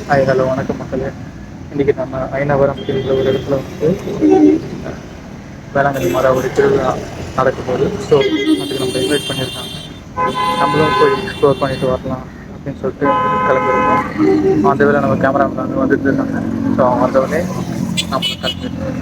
Hi hello வணக்கம் மக்களே. இன்றைக்கி நம்ம ஐநவரம் அப்படிங்கிற ஒரு இடத்துல வேளாங்கண்ணி மாதா ஒரு திருவிழா நடக்கும்போது ஸோ அதுக்கு நம்ம இன்வைட் பண்ணியிருக்காங்க. நம்மளும் போய் எக்ஸ்ப்ளோர் பண்ணிட்டு வரலாம் அப்படின்னு சொல்லிட்டு கிளம்பியிருக்கோம். அந்த வேலை நம்ம கேமராமேன் வந்துட்டு இருக்காங்க. ஸோ அவங்க வந்தவொடனே நம்ம கிளம்பியிருக்கோம்.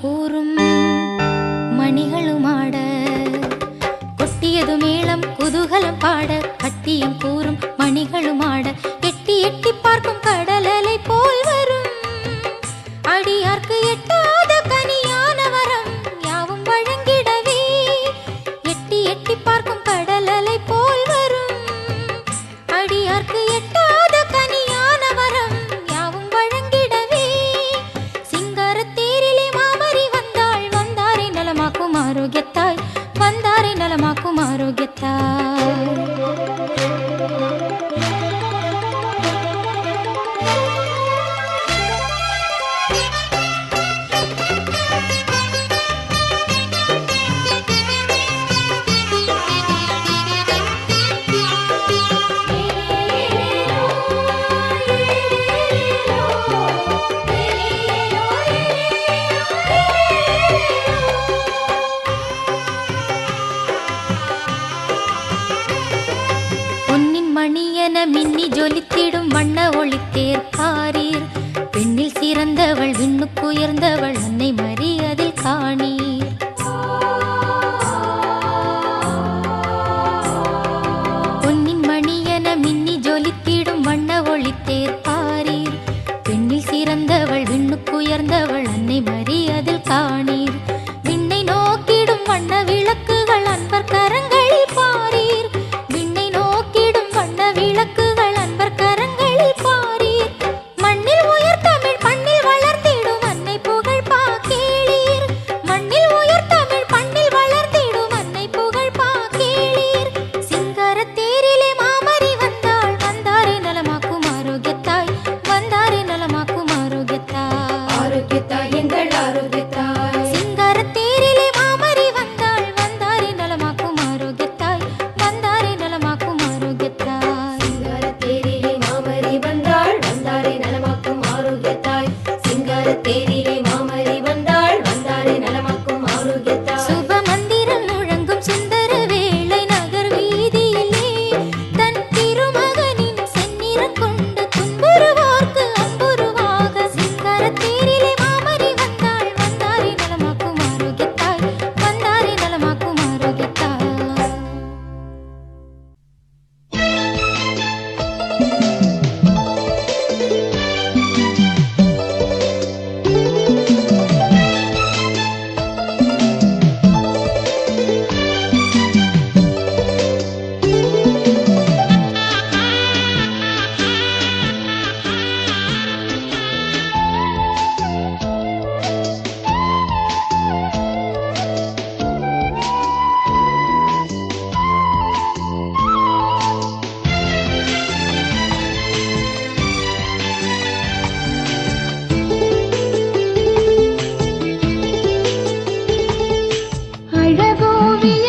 கூறும் மணிகளுமாட, கொட்டியது மேளம் குதூகலம் பாட, கட்டியம் கூறும் மணிகளுமாட, எட்டி எட்டி பார்க்கும் கடலலை போல் வரும் அடியார்க்கு எட்டாத கனியான வரம் யாவும் வழங்கிடவே, எட்டி எட்டி பார்க்கும் கடலலை போல் வரும் அடியார்க்கு எட்டாத கனியான வரம் யாவும் வழங்கிடவே, சிங்காரத்தேரிலே மாமரி வந்தாள், வந்தாரை நலமாக்கும் ஆரோக்கியத்தாய், வந்தாரை நலமாக்கும் ஆரோக்கியத்தாய். மின்னி ஜொலித்திடும் வண்ண ஒளித்தேர் பாரீர், பெண்ணில் சிறந்தவள் விண்ணுக்குயர்ந்தவள் அன்னை மரி அதில் காணீர். பொன்னின் மணியென மின்னி ஜொலித்திடும் வண்ண ஒளித்தேர் பாரீர், பெண்ணில் சிறந்தவள் விண்ணுக்குயர்ந்தவள் அன்னை மரி அதில் காணீர். விண்ணை நோக்கிடும் வண்ண விளக்குகள் அன்பர் கரங்களில் பாரீர், விண்ணை நோக்கிடும் வண்ண விளக்குகள் அன்பர் கரங்களில் பாரீர். மண்ணில் உயர் தமிழ் பண்ணில் வளர்ந்திடும் அன்னை புகழ் பா கேளீர், மண்ணில் உயர் தமிழ் பண்ணில் வளர்ந்திடும் அன்னை புகழ் பா கேளீர். சிங்காரத்தேரிலே மாமரி வந்தாள், வந்தாரை நலமாக்கும் ஆரோக்கியத்தாய், வந்தாரை நலமாக்கும் ஆரோக்கியத்தாய், ஆரோக்கியத்தாய் எங்கள் ஆரோக்கியத்தாய். சிங்காரத்தேரிலே மாமரி வந்தாள், வந்தாரை நலமாக்கும் ஆரோக்கியத்தாய், வந்தாரை நலமாக்கும் ஆரோக்கியத்தாய். சிங்காரத்தேரிலே மாமரி வந்தாள், வந்தாரை நலமாக்கும் ஆரோக்கியத்தாய், சிங்காரத்தேரிலே மாமரி வந்தாள், வந்தாரை நலமாக்கும் ஆரோக்கியத்தாய். சுப மந்திரம் முழங்கும் சுந்தர வேளை நகர் வீதியிலே, தன் திருமகனின் செந்நிறம் கொண்டு துன்புறுவோர்க்கு அன்புருவாக, சிங்காரத்தேரிலே மாமரி வந்தாள், வந்தாரை நலமாக்கும் ஆரோக்கியத்தாய், வந்தாரை நலமாக்கும் ஆரோக்கியத்தாய். அழகோவிய